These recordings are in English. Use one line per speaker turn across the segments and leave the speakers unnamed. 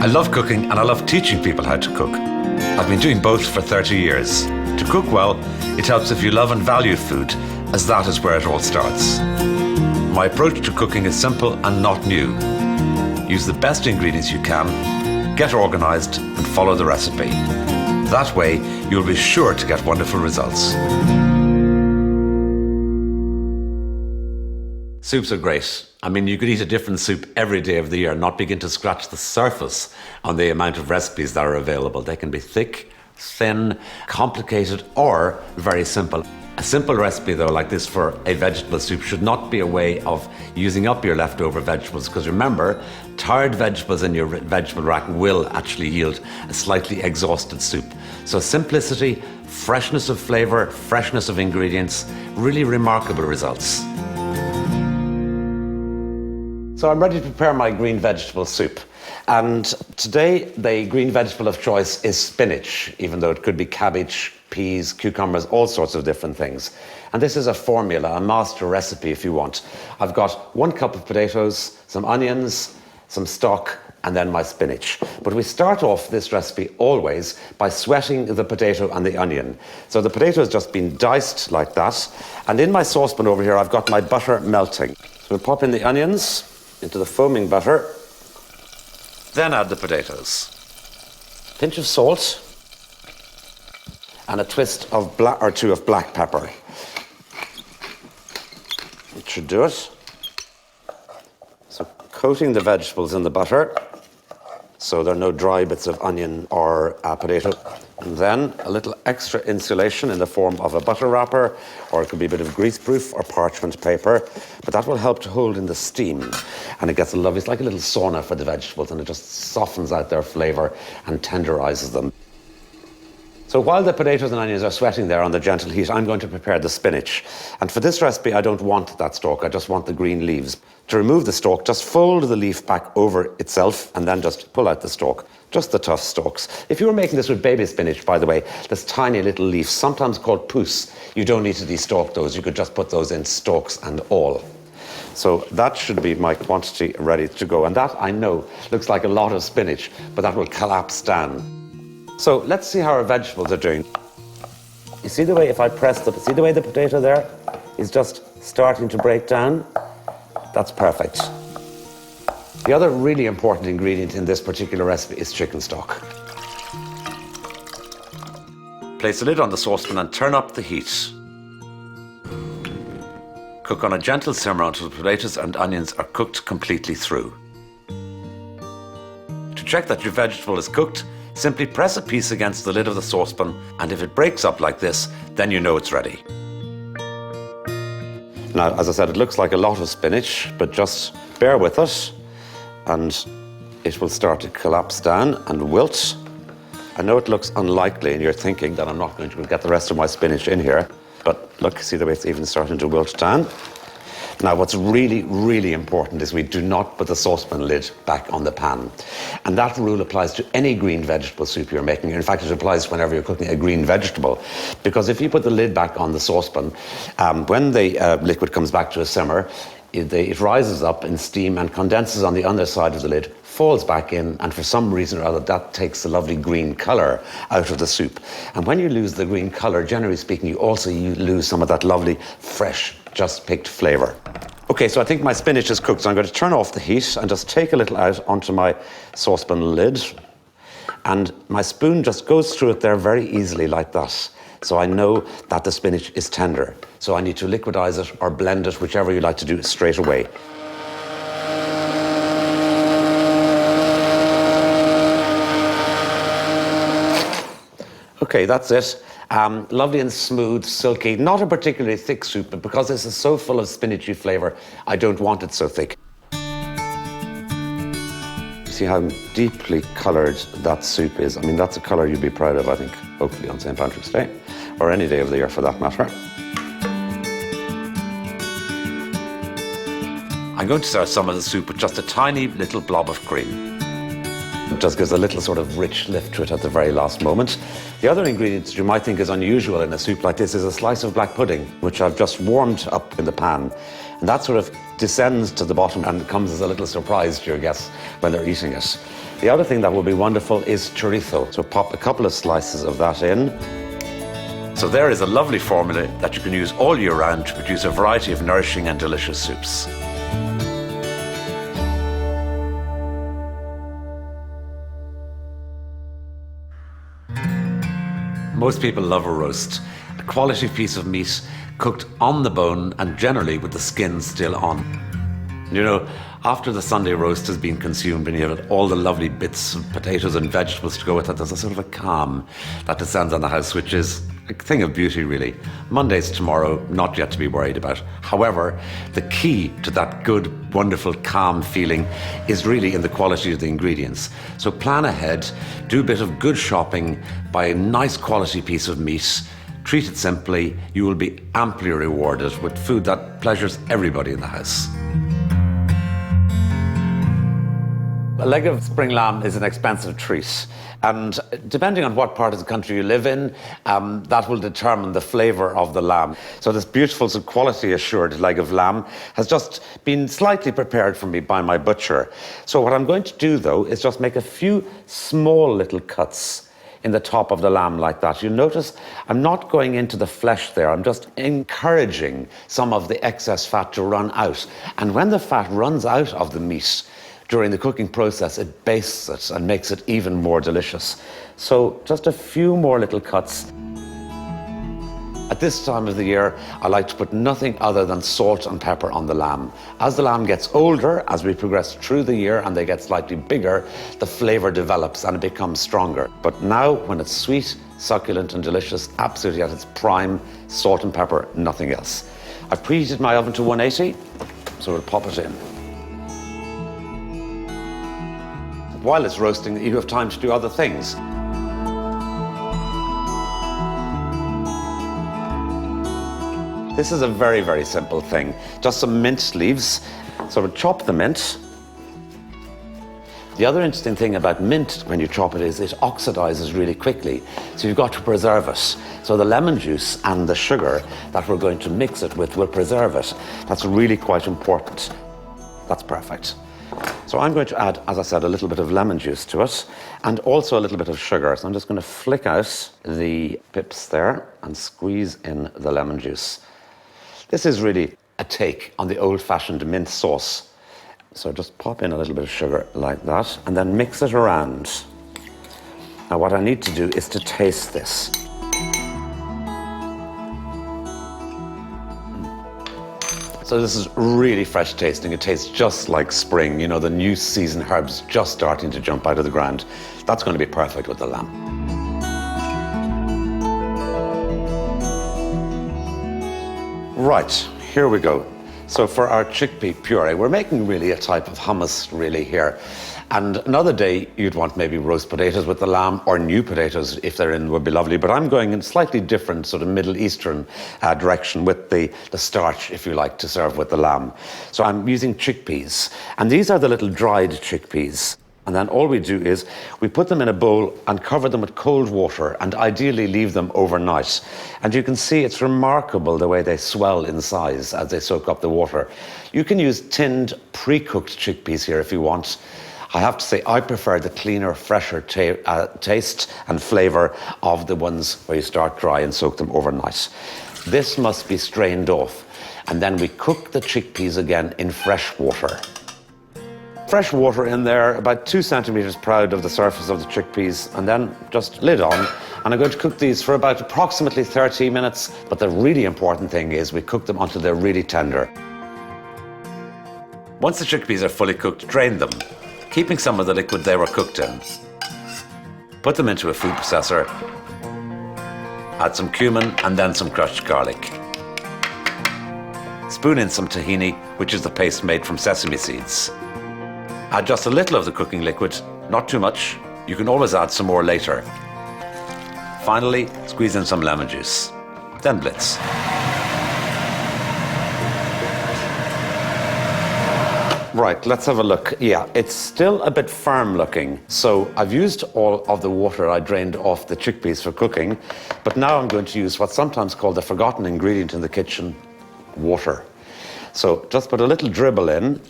I love cooking and I love teaching people how to cook. I've been doing both for 30 years. To cook well, it helps if you love and value food, as that is where it all starts. My approach to cooking is simple and not new. Use the best ingredients you can, get organised and follow the recipe. That way, you'll be sure to get wonderful results. Soups are great. I mean, you could eat a different soup every day of the year and not begin to scratch the surface on the amount of recipes that are available. They can be thick, thin, complicated, or very simple. A simple recipe, though, like this for a vegetable soup should not be a way of using up your leftover vegetables, because remember, tired vegetables in your vegetable rack will actually yield a slightly exhausted soup. So simplicity, freshness of flavour, freshness of ingredients, really remarkable results. So I'm ready to prepare my green vegetable soup. And today, the green vegetable of choice is spinach, even though it could be cabbage, peas, cucumbers, all sorts of different things. And this is a formula, a master recipe if you want. I've got 1 cup of potatoes, some onions, some stock, and then my spinach. But we start off this recipe always by sweating the potato and the onion. So the potato has just been diced like that. And in my saucepan over here, I've got my butter melting. So we'll pop in the onions into the foaming butter, then add the potatoes. Pinch of salt, and a twist of two of black pepper. It should do it. So coating the vegetables in the butter, so there are no dry bits of onion or potato. And then a little extra insulation in the form of a butter wrapper, or it could be a bit of greaseproof or parchment paper, but that will help to hold in the steam. And it gets a lovely, it's like a little sauna for the vegetables, and it just softens out their flavour and tenderizes them. So while the potatoes and onions are sweating there on the gentle heat, I'm going to prepare the spinach. And for this recipe, I don't want that stalk, I just want the green leaves. To remove the stalk, just fold the leaf back over itself and then just pull out the stalk. Just the tough stalks. If you were making this with baby spinach, by the way, there's tiny little leaves, sometimes called pousses. You don't need to destalk those, you could just put those in stalks and all. So that should be my quantity ready to go. And that, I know, looks like a lot of spinach, but that will collapse down. So let's see how our vegetables are doing. You see the way, if I press see the way the potato there is just starting to break down? That's perfect. The other really important ingredient in this particular recipe is chicken stock. Place the lid on the saucepan and turn up the heat. Cook on a gentle simmer until the potatoes and onions are cooked completely through. To check that your vegetable is cooked, simply press a piece against the lid of the saucepan, and if it breaks up like this, then you know it's ready. Now, as I said, it looks like a lot of spinach, but just bear with it, and it will start to collapse down and wilt. I know it looks unlikely, and you're thinking that I'm not going to get the rest of my spinach in here, but look, see the way it's even starting to wilt down? Now, what's really, really important is we do not put the saucepan lid back on the pan. And that rule applies to any green vegetable soup you're making. In fact, it applies whenever you're cooking a green vegetable. Because if you put the lid back on the saucepan, when the liquid comes back to a simmer, it rises up in steam and condenses on the underside of the lid, falls back in, and for some reason or other, that takes the lovely green colour out of the soup. And when you lose the green colour, generally speaking, you lose some of that lovely, fresh, just picked flavour. Okay, so I think my spinach is cooked, so I'm going to turn off the heat and just take a little out onto my saucepan lid. And my spoon just goes through it there very easily like that. So I know that the spinach is tender. So I need to liquidize it or blend it, whichever you like to do, straight away. Okay, that's it. Lovely and smooth, silky, not a particularly thick soup, but because this is so full of spinachy flavour, I don't want it so thick. You see how deeply coloured that soup is? I mean, that's a colour you'd be proud of, I think, hopefully on St. Patrick's Day, or any day of the year for that matter. I'm going to serve some of the soup with just a tiny little blob of cream. It just gives a little sort of rich lift to it at the very last moment. The other ingredient that you might think is unusual in a soup like this is a slice of black pudding, which I've just warmed up in the pan. And that sort of descends to the bottom and comes as a little surprise to your guests when they're eating it. The other thing that will be wonderful is chorizo. So pop a couple of slices of that in. So there is a lovely formula that you can use all year round to produce a variety of nourishing and delicious soups. Most people love a roast, a quality piece of meat cooked on the bone and generally with the skin still on. You know, after the Sunday roast has been consumed and you have all the lovely bits of potatoes and vegetables to go with it, there's a sort of a calm that descends on the house, which is a thing of beauty, really. Monday's tomorrow, not yet to be worried about. However, the key to that good, wonderful, calm feeling is really in the quality of the ingredients. So plan ahead, do a bit of good shopping, buy a nice quality piece of meat, treat it simply. You will be amply rewarded with food that pleasures everybody in the house. A leg of spring lamb is an expensive treat, and depending on what part of the country you live in, that will determine the flavour of the lamb. So this beautiful, quality assured leg of lamb has just been slightly prepared for me by my butcher. So what I'm going to do though is just make a few small little cuts in the top of the lamb like that. You notice I'm not going into the flesh there, I'm just encouraging some of the excess fat to run out. And when the fat runs out of the meat, during the cooking process, it bastes it and makes it even more delicious. So just a few more little cuts. At this time of the year, I like to put nothing other than salt and pepper on the lamb. As the lamb gets older, as we progress through the year and they get slightly bigger, the flavour develops and it becomes stronger. But now, when it's sweet, succulent and delicious, absolutely at its prime, salt and pepper, nothing else. I've preheated my oven to 180, so we'll pop it in. While it's roasting, you have time to do other things. This is a very, very simple thing. Just some mint leaves. So we'll chop the mint. The other interesting thing about mint when you chop it is it oxidizes really quickly. So you've got to preserve it. So the lemon juice and the sugar that we're going to mix it with will preserve it. That's really quite important. That's perfect. So I'm going to add, as I said, a little bit of lemon juice to it and also a little bit of sugar. So I'm just going to flick out the pips there and squeeze in the lemon juice. This is really a take on the old-fashioned mint sauce. So just pop in a little bit of sugar like that and then mix it around. Now what I need to do is to taste this. So this is really fresh tasting. It tastes just like spring. You know, the new season herbs just starting to jump out of the ground. That's going to be perfect with the lamb. Right, here we go. So for our chickpea puree, we're making really a type of hummus really here. And another day you'd want maybe roast potatoes with the lamb, or new potatoes if they're in would be lovely. But I'm going in slightly different sort of Middle Eastern direction with the starch, if you like, to serve with the lamb. So I'm using chickpeas. And these are the little dried chickpeas. And then all we do is we put them in a bowl and cover them with cold water and ideally leave them overnight. And you can see it's remarkable the way they swell in size as they soak up the water. You can use tinned, pre-cooked chickpeas here if you want. I have to say, I prefer the cleaner, fresher taste and flavour of the ones where you start dry and soak them overnight. This must be strained off. And then we cook the chickpeas again in fresh water. Fresh water in there, about 2 centimetres proud of the surface of the chickpeas, and then just lid on. And I'm going to cook these for about approximately 30 minutes. But the really important thing is we cook them until they're really tender. Once the chickpeas are fully cooked, drain them, keeping some of the liquid they were cooked in. Put them into a food processor, add some cumin and then some crushed garlic. Spoon in some tahini, which is the paste made from sesame seeds. Add just a little of the cooking liquid, not too much. You can always add some more later. Finally, squeeze in some lemon juice, then blitz. Right, let's have a look. Yeah, it's still a bit firm looking. So I've used all of the water I drained off the chickpeas for cooking, but now I'm going to use what's sometimes called the forgotten ingredient in the kitchen, water. So just put a little dribble in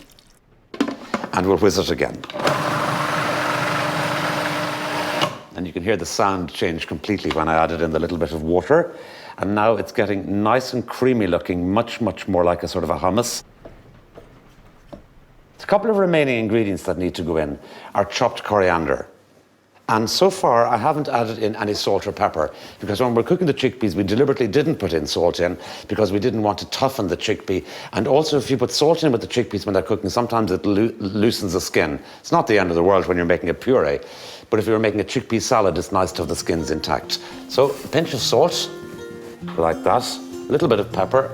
and we'll whiz it again. And you can hear the sound change completely when I added in the little bit of water. And now it's getting nice and creamy looking, much, much more like a sort of a hummus. A couple of remaining ingredients that need to go in are chopped coriander. And so far, I haven't added in any salt or pepper because when we're cooking the chickpeas, we deliberately didn't put in salt in because we didn't want to toughen the chickpea. And also, if you put salt in with the chickpeas when they're cooking, sometimes it loosens the skin. It's not the end of the world when you're making a puree, but if you're making a chickpea salad, it's nice to have the skins intact. So a pinch of salt, like that, a little bit of pepper.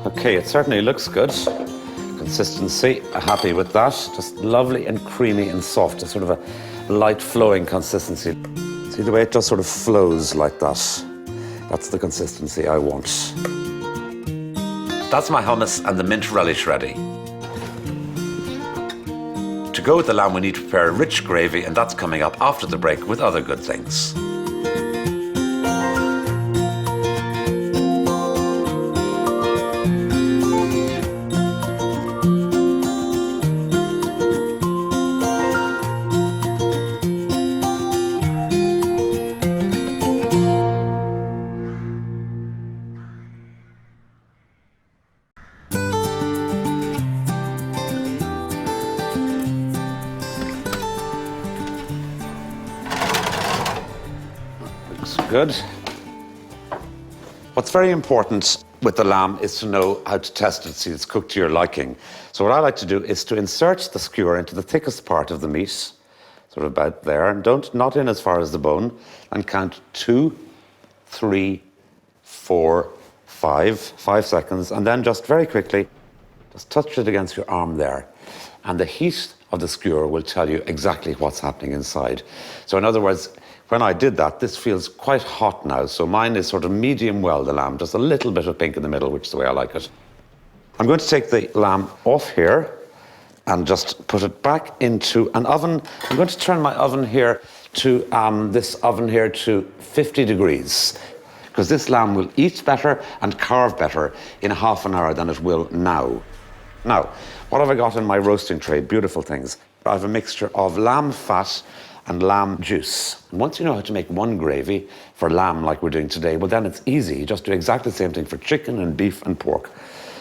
Okay, it certainly looks good. Consistency, happy with that. Just lovely and creamy and soft, a sort of a light flowing consistency. See the way it just sort of flows like that? That's the consistency I want. That's my hummus and the mint relish ready. To go with the lamb, we need to prepare a rich gravy, and that's coming up after the break with other good things. Good. What's very important with the lamb is to know how to test it, see it's cooked to your liking. So what I like to do is to insert the skewer into the thickest part of the meat, sort of about there, and not in as far as the bone, and count 2, 3, 4, 5 seconds, and then just very quickly, just touch it against your arm there. And the heat of the skewer will tell you exactly what's happening inside. So in other words, when I did that, this feels quite hot now. So mine is sort of medium well, the lamb, just a little bit of pink in the middle, which is the way I like it. I'm going to take the lamb off here and just put it back into an oven. I'm going to turn my oven here to, this oven here to 50 degrees, because this lamb will eat better and carve better in half an hour than it will now. Now, what have I got in my roasting tray? Beautiful things. I have a mixture of lamb fat and lamb juice. And once you know how to make one gravy for lamb like we're doing today, well then it's easy. You just do exactly the same thing for chicken and beef and pork.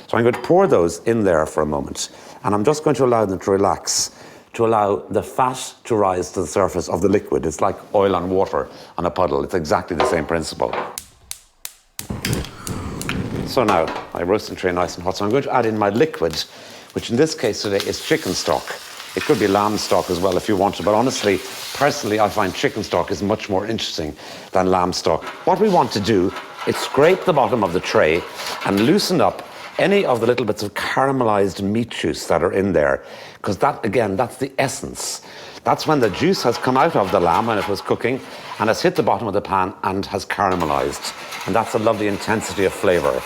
So I'm going to pour those in there for a moment, and I'm just going to allow them to relax, to allow the fat to rise to the surface of the liquid. It's like oil on water on a puddle. It's exactly the same principle. So now, my roasting tray nice and hot. So I'm going to add in my liquid, which in this case today is chicken stock. It could be lamb stock as well if you want to, but honestly, personally, I find chicken stock is much more interesting than lamb stock. What we want to do is scrape the bottom of the tray and loosen up any of the little bits of caramelized meat juice that are in there, because that, again, that's the essence. That's when the juice has come out of the lamb when it was cooking and has hit the bottom of the pan and has caramelized. And that's a lovely intensity of flavor.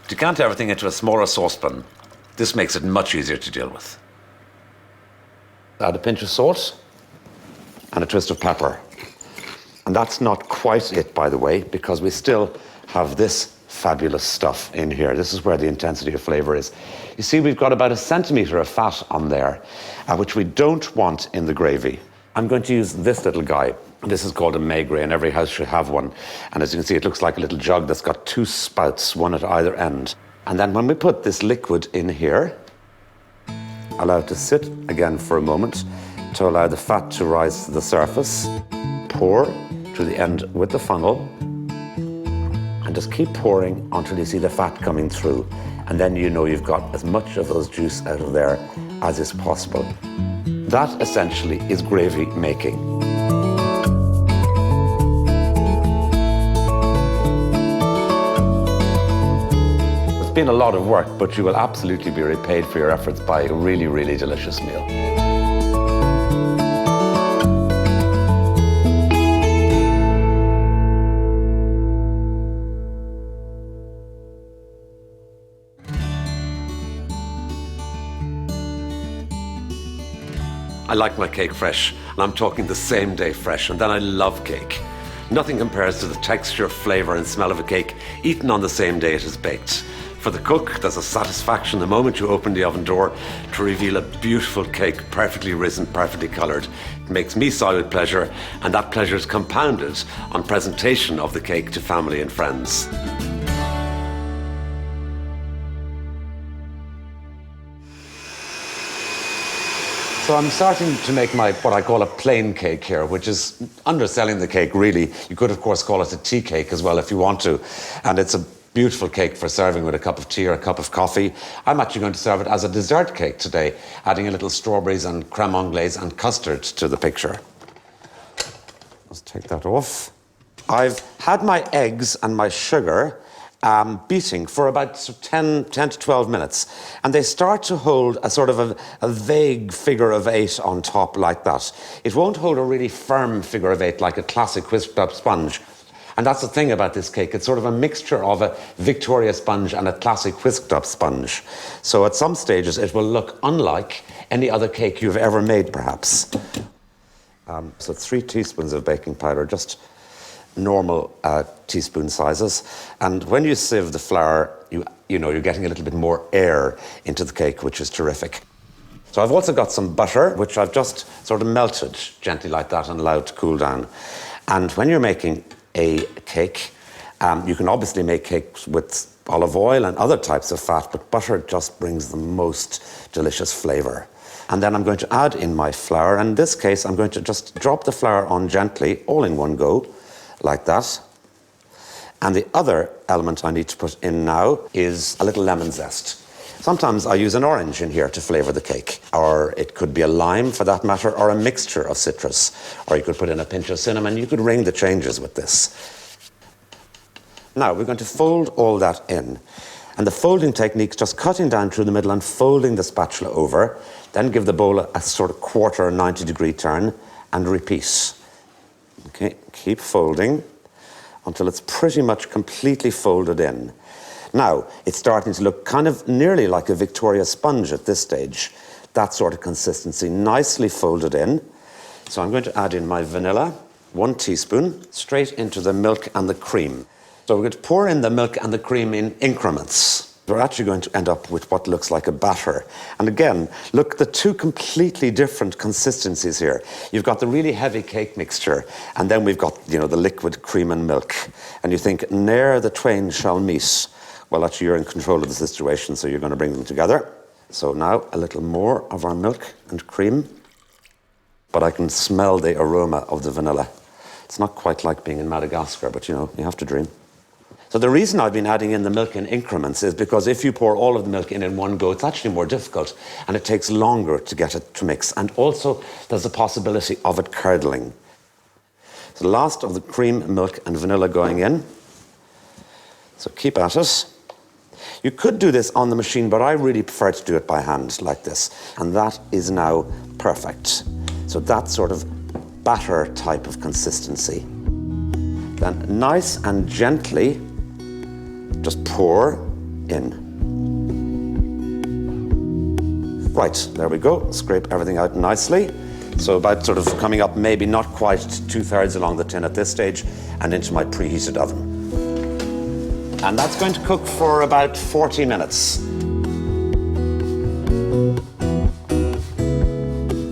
Decant everything into a smaller saucepan. This makes it much easier to deal with. Add a pinch of salt and a twist of pepper. And that's not quite it, by the way, because we still have this fabulous stuff in here. This is where the intensity of flavor is. You see, we've got about 1 centimetre of fat on there, which we don't want in the gravy. I'm going to use this little guy. This is called a maigre, and every house should have one. And as you can see, it looks like a little jug that's got 2 spouts, one at either end. And then when we put this liquid in here, allow it to sit again for a moment to allow the fat to rise to the surface. Pour to the end with the funnel and just keep pouring until you see the fat coming through. And then you know you've got as much of those juice out of there as is possible. That essentially is gravy making. It's been a lot of work, but you will absolutely be repaid for your efforts by a really, really delicious meal. I like my cake fresh, and I'm talking the same day fresh, and then I love cake. Nothing compares to the texture, flavour and smell of a cake eaten on the same day it is baked. For the cook, there's a satisfaction the moment you open the oven door to reveal a beautiful cake, perfectly risen, perfectly coloured. It makes me sigh with pleasure, and that pleasure is compounded on presentation of the cake to family and friends. So I'm starting to make what I call a plain cake here, which is underselling the cake, really. You could, of course, call it a tea cake as well if you want to. And it's a beautiful cake for serving with a cup of tea or a cup of coffee. I'm actually going to serve it as a dessert cake today, adding a little strawberries and creme anglaise and custard to the picture. Let's take that off. I've had my eggs and my sugar beating for about 10 to 12 minutes. And they start to hold a sort of a vague figure of 8 on top like that. It won't hold a really firm figure of 8 like a classic whisked up sponge. And that's the thing about this cake. It's sort of a mixture of a Victoria sponge and a classic whisked up sponge. So at some stages it will look unlike any other cake you've ever made, perhaps. So 3 teaspoons of baking powder, just normal teaspoon sizes. And when you sieve the flour, you know, you're getting a little bit more air into the cake, which is terrific. So I've also got some butter, which I've just sort of melted gently like that and allowed to cool down. And when you're making a cake, you can obviously make cakes with olive oil and other types of fat, but butter just brings the most delicious flavour. And then I'm going to add in my flour. And in this case, I'm going to just drop the flour on gently, all in one go, like that. And the other element I need to put in now is a little lemon zest. Sometimes I use an orange in here to flavour the cake, or it could be a lime for that matter, or a mixture of citrus, or you could put in a pinch of cinnamon. You could ring the changes with this. Now we're going to fold all that in, and the folding technique is just cutting down through the middle and folding the spatula over, then give the bowl a sort of quarter 90-degree turn and repeat. Okay, keep folding until it's pretty much completely folded in. Now, it's starting to look kind of nearly like a Victoria sponge at this stage. That sort of consistency, nicely folded in. So I'm going to add in my vanilla, 1 teaspoon, straight into the milk and the cream. So we're going to pour in the milk and the cream in increments. We're actually going to end up with what looks like a batter. And again, look, the 2 completely different consistencies here. You've got the really heavy cake mixture, and then we've got, you know, the liquid cream and milk. And you think, ne'er the twain shall meet. Well, actually, you're in control of the situation, so you're going to bring them together. So now a little more of our milk and cream. But I can smell the aroma of the vanilla. It's not quite like being in Madagascar, but, you know, you have to dream. So the reason I've been adding in the milk in increments is because if you pour all of the milk in one go, it's actually more difficult and it takes longer to get it to mix. And also there's a possibility of it curdling. So the last of the cream, milk and vanilla going in. So keep at it. You could do this on the machine, but I really prefer to do it by hand like this. And that is now perfect. So that sort of batter type of consistency. Then nice and gently just pour in. Right, there we go. Scrape everything out nicely. So about sort of coming up maybe not quite 2/3 along the tin at this stage and into my preheated oven. And that's going to cook for about 40 minutes.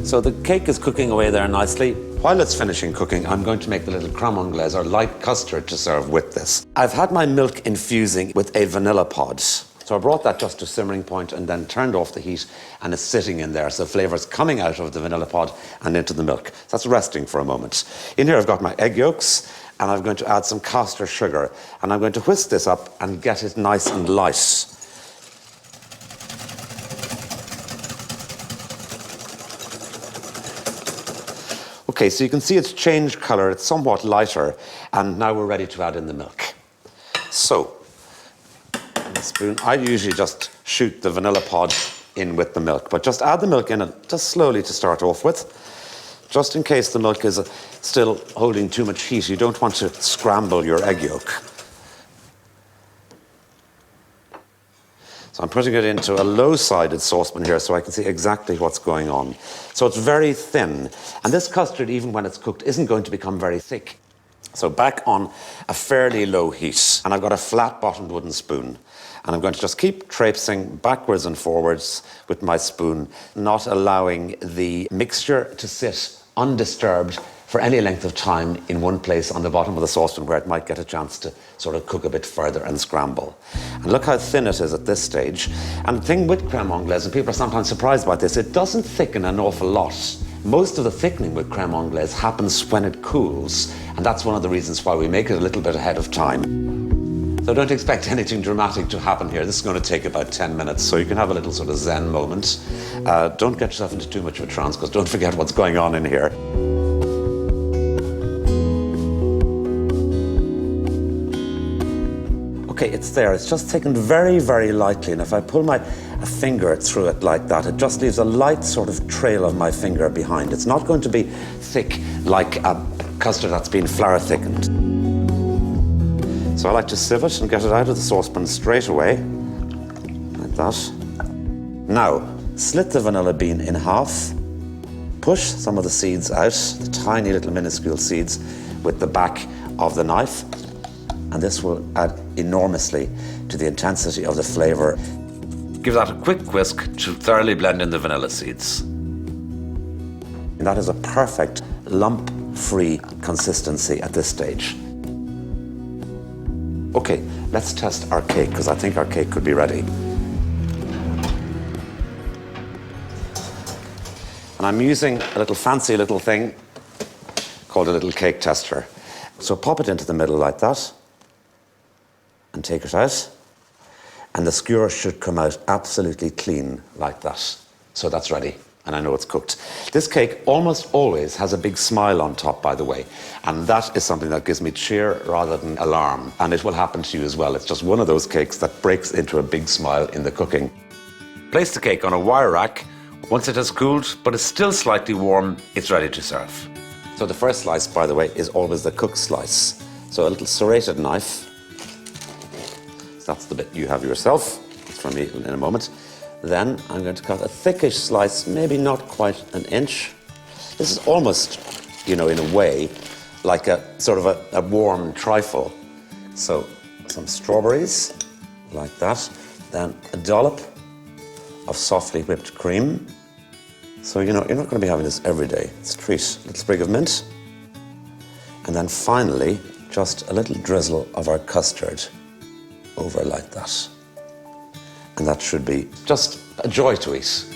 So the cake is cooking away there nicely. While it's finishing cooking, I'm going to make the little creme anglaise or light custard to serve with this. I've had my milk infusing with a vanilla pod. So I brought that just to simmering point and then turned off the heat, and it's sitting in there. So flavour's coming out of the vanilla pod and into the milk. So that's resting for a moment. In here I've got my egg yolks, and I'm going to add some caster sugar. And I'm going to whisk this up and get it nice and light. Okay, so you can see it's changed colour, it's somewhat lighter, and now we're ready to add in the milk. So, a spoon, I usually just shoot the vanilla pod in with the milk, but just add the milk in just slowly to start off with, just in case the milk is still holding too much heat. You don't want to scramble your egg yolk. So So I'm putting it into a low-sided saucepan here so I can see exactly what's going on. So it's very thin. And this custard, even when it's cooked, isn't going to become very thick. So back on a fairly low heat. And I've got a flat-bottomed wooden spoon. And I'm going to just keep traipsing backwards and forwards with my spoon, not allowing the mixture to sit undisturbed for any length of time in one place on the bottom of the saucepan where it might get a chance to sort of cook a bit further and scramble. And look how thin it is at this stage. And the thing with creme anglaise, and people are sometimes surprised by this, it doesn't thicken an awful lot. Most of the thickening with creme anglaise happens when it cools, and that's one of the reasons why we make it a little bit ahead of time. So don't expect anything dramatic to happen here. This is going to take about 10 minutes, so you can have a little sort of zen moment. Don't get yourself into too much of a trance, because don't forget what's going on in here. Okay, it's there. It's just thickened very, very lightly, and if I pull my finger through it like that, it just leaves a light sort of trail of my finger behind. It's not going to be thick like a custard that's been flour thickened. So I like to sieve it and get it out of the saucepan straight away, like that. Now, slit the vanilla bean in half, push some of the seeds out, the tiny little minuscule seeds, with the back of the knife, and this will add enormously to the intensity of the flavour. Give that a quick whisk to thoroughly blend in the vanilla seeds. And that is a perfect lump-free consistency at this stage. Okay, let's test our cake, because I think our cake could be ready. And I'm using a little fancy little thing called a little cake tester. So pop it into the middle like that, and take it out. And the skewer should come out absolutely clean like that. So that's ready, and I know it's cooked. This cake almost always has a big smile on top, by the way, and that is something that gives me cheer rather than alarm, and it will happen to you as well. It's just one of those cakes that breaks into a big smile in the cooking. Place the cake on a wire rack. Once it has cooled, but is still slightly warm, it's ready to serve. So the first slice, by the way, is always the cooked slice. So a little serrated knife. That's the bit you have yourself. It's for me in a moment. Then I'm going to cut a thickish slice, maybe not quite an inch. This is almost, in a way, like a sort of a warm trifle. So some strawberries, like that. Then a dollop of softly whipped cream. So, you're not going to be having this every day. It's a treat. A little sprig of mint. And then finally, just a little drizzle of our custard over like that. And that should be just a joy to eat.